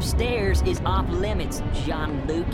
upstairs is off limits, Jean-Luc.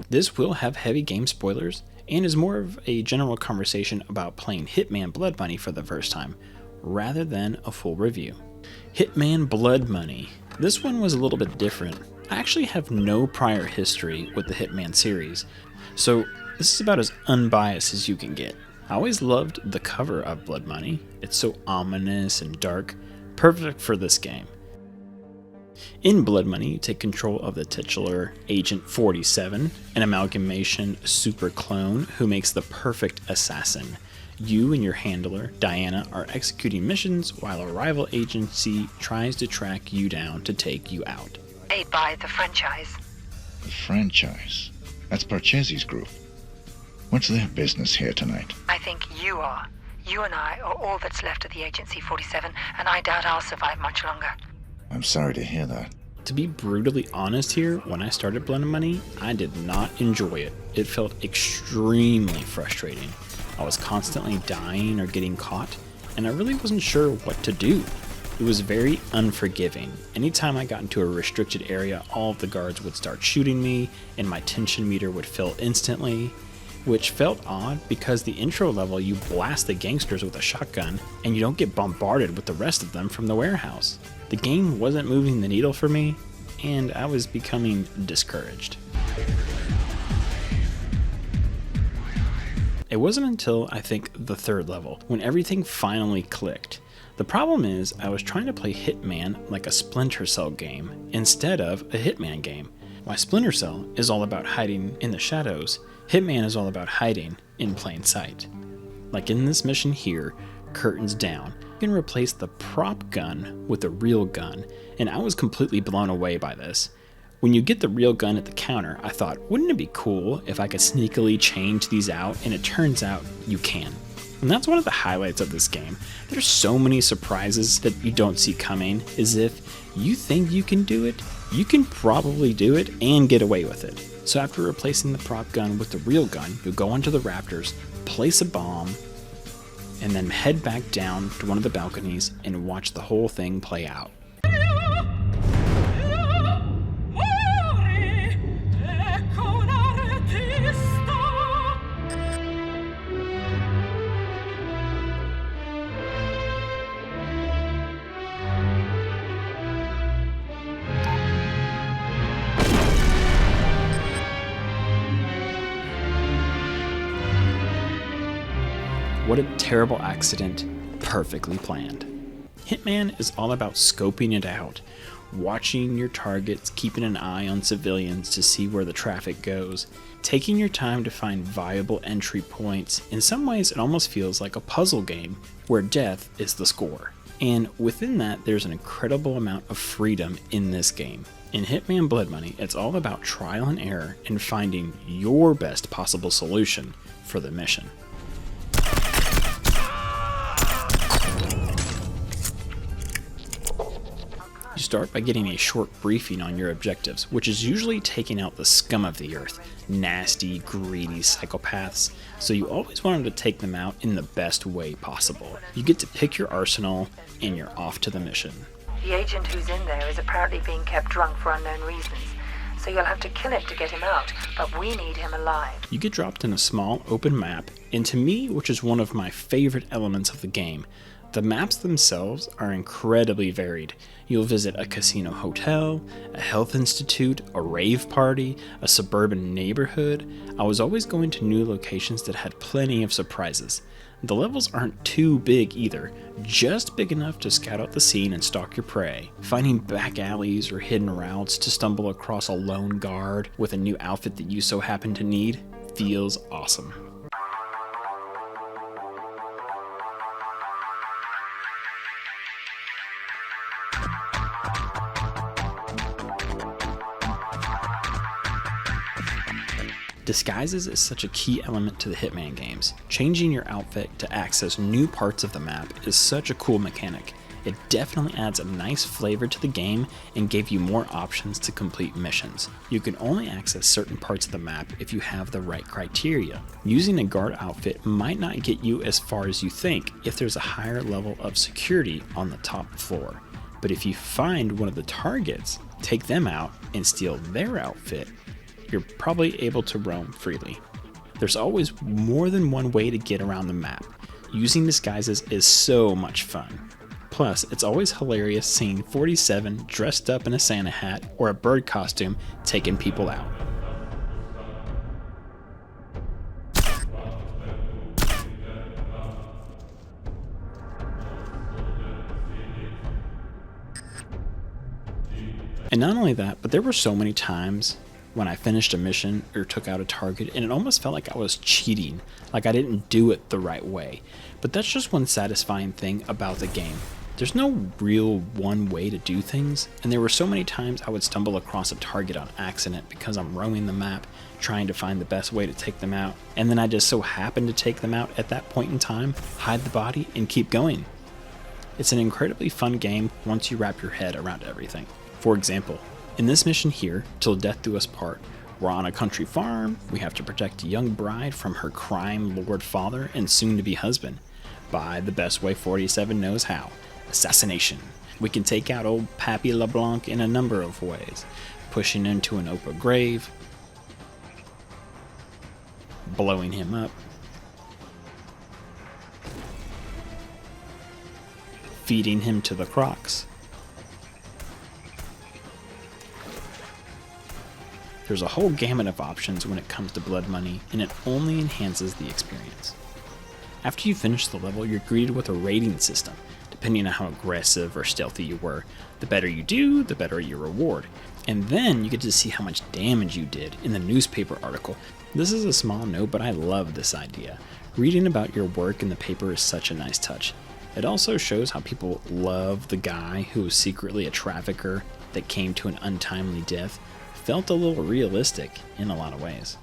This will have heavy game spoilers, and is more of a general conversation about playing Hitman Blood Money for the first time, rather than a full review. Hitman Blood Money. This one was a little bit different. I actually have no prior history with the Hitman series, so this is about as unbiased as you can get. I always loved the cover of Blood Money. It's so ominous and dark, perfect for this game. In Blood Money, you take control of the titular Agent 47, an amalgamation super clone who makes the perfect assassin. You and your handler, Diana, are executing missions while a rival agency tries to track you down to take you out. They buy the franchise. The franchise? That's Parcheesi's group. What's their business here tonight? I think you are. You and I are all that's left of the Agency 47, and I doubt I'll survive much longer. I'm sorry to hear that. To be brutally honest here, when I started Blood Money, I did not enjoy it. It felt extremely frustrating. I was constantly dying or getting caught, and I really wasn't sure what to do. It was very unforgiving. Anytime I got into a restricted area, all of the guards would start shooting me, and my tension meter would fill instantly, which felt odd because the intro level you blast the gangsters with a shotgun, and you don't get bombarded with the rest of them from the warehouse. The game wasn't moving the needle for me, and I was becoming discouraged. It wasn't until, I think, the third level, when everything finally clicked. The problem is, I was trying to play Hitman like a Splinter Cell game, instead of a Hitman game. While Splinter Cell is all about hiding in the shadows, Hitman is all about hiding in plain sight. Like in this mission here, Curtains Down, you can replace the prop gun with a real gun, and I was completely blown away by this. When you get the real gun at the counter, I thought, wouldn't it be cool if I could sneakily change these out? And it turns out you can. And that's one of the highlights of this game. There's so many surprises that you don't see coming, as if you think you can do it, you can probably do it and get away with it. So after replacing the prop gun with the real gun, you'll go onto the rafters, place a bomb, and then head back down to one of the balconies and watch the whole thing play out. What a terrible accident, perfectly planned. Hitman is all about scoping it out, watching your targets, keeping an eye on civilians to see where the traffic goes, taking your time to find viable entry points. In some ways, it almost feels like a puzzle game where death is the score. And within that, there's an incredible amount of freedom in this game. In Hitman Blood Money, it's all about trial and error and finding your best possible solution for the mission. You start by getting a short briefing on your objectives, which is usually taking out the scum of the earth, nasty, greedy psychopaths, so you always want them to take them out in the best way possible. You get to pick your arsenal, and you're off to the mission. The agent who's in there is apparently being kept drunk for unknown reasons, so you'll have to kill it to get him out, but we need him alive. You get dropped in a small open map, and to me, which is one of my favorite elements of the game, the maps themselves are incredibly varied. You'll visit a casino hotel, a health institute, a rave party, a suburban neighborhood. I was always going to new locations that had plenty of surprises. The levels aren't too big either, just big enough to scout out the scene and stalk your prey. Finding back alleys or hidden routes to stumble across a lone guard with a new outfit that you so happen to need feels awesome. Disguises is such a key element to the Hitman games. Changing your outfit to access new parts of the map is such a cool mechanic. It definitely adds a nice flavor to the game and gave you more options to complete missions. You can only access certain parts of the map if you have the right criteria. Using a guard outfit might not get you as far as you think if there's a higher level of security on the top floor. But if you find one of the targets, take them out, and steal their outfit, you're probably able to roam freely. There's always more than one way to get around the map. Using disguises is so much fun. Plus, it's always hilarious seeing 47 dressed up in a Santa hat or a bird costume taking people out. And not only that, but there were so many times when I finished a mission or took out a target and it almost felt like I was cheating, like I didn't do it the right way. But that's just one satisfying thing about the game. There's no real one way to do things, and there were so many times I would stumble across a target on accident because I'm roaming the map trying to find the best way to take them out, and then I just so happen to take them out at that point in time, hide the body, and keep going. It's an incredibly fun game once you wrap your head around everything. For example, in this mission here, Till Death Do Us Part, we're on a country farm. We have to protect a young bride from her crime lord father and soon-to-be husband by the best way 47 knows how: assassination. We can take out old Pappy LeBlanc in a number of ways: pushing into an open grave, blowing him up, feeding him to the crocs. There's a whole gamut of options when it comes to blood money, and it only enhances the experience. After you finish the level, you're greeted with a rating system. Depending on how aggressive or stealthy you were, the better you do, the better your reward. And then you get to see how much damage you did in the newspaper article. This is a small note, but I love this idea. Reading about your work in the paper is such a nice touch. It also shows how people love the guy who was secretly a trafficker that came to an untimely death. Felt a little realistic in a lot of ways.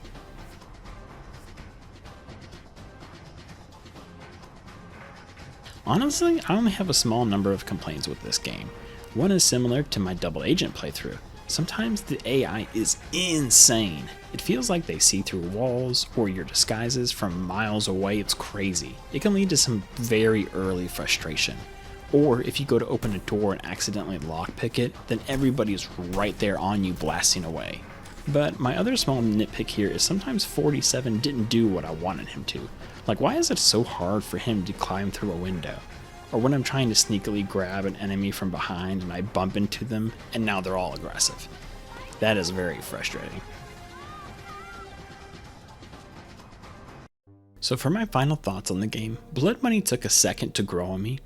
Honestly, I only have a small number of complaints with this game. One is similar to my double agent playthrough. Sometimes the AI is insane. It feels like they see through walls or your disguises from miles away. It's crazy. It can lead to some very early frustration. Or if you go to open a door and accidentally lockpick it, then everybody's right there on you blasting away. But my other small nitpick here is sometimes 47 didn't do what I wanted him to. Like, why is it so hard for him to climb through a window? Or when I'm trying to sneakily grab an enemy from behind and I bump into them and now they're all aggressive. That is very frustrating. So for my final thoughts on the game, Blood Money took a second to grow on me.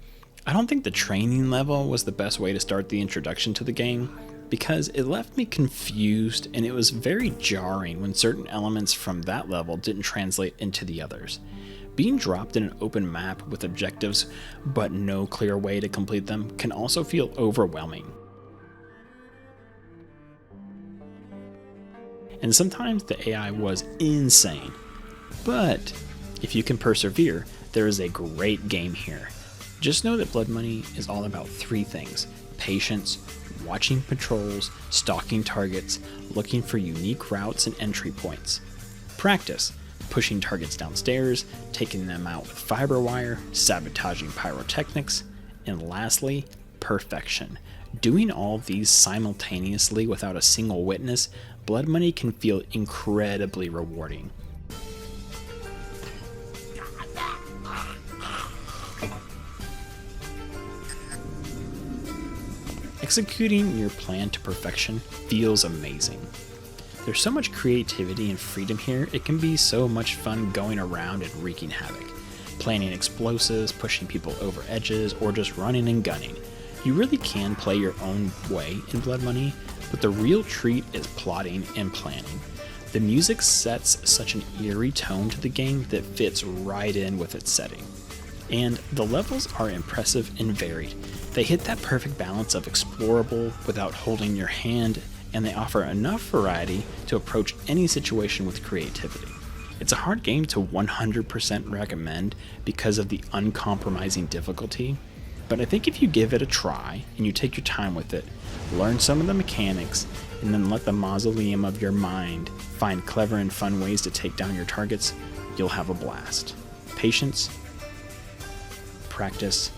I don't think the training level was the best way to start the introduction to the game, because it left me confused and it was very jarring when certain elements from that level didn't translate into the others. Being dropped in an open map with objectives but no clear way to complete them can also feel overwhelming. And sometimes the AI was insane, but if you can persevere, there is a great game here. Just know that Blood Money is all about three things: patience, watching patrols, stalking targets, looking for unique routes and entry points; practice, pushing targets downstairs, taking them out with fiber wire, sabotaging pyrotechnics; and lastly, perfection. Doing all these simultaneously without a single witness, Blood Money can feel incredibly rewarding. Executing your plan to perfection feels amazing. There's so much creativity and freedom here, it can be so much fun going around and wreaking havoc. Planning explosives, pushing people over edges, or just running and gunning. You really can play your own way in Blood Money, but the real treat is plotting and planning. The music sets such an eerie tone to the game that fits right in with its setting. And the levels are impressive and varied. They hit that perfect balance of explorable without holding your hand and they offer enough variety to approach any situation with creativity. It's a hard game to 100% recommend because of the uncompromising difficulty, but I think if you give it a try and you take your time with it, learn some of the mechanics, and then let the mausoleum of your mind find clever and fun ways to take down your targets, you'll have a blast. Patience, practice,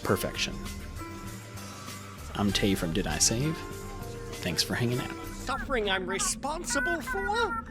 perfection. I'm Tay from Did I Save? Thanks for hanging out. Suffering I'm responsible for?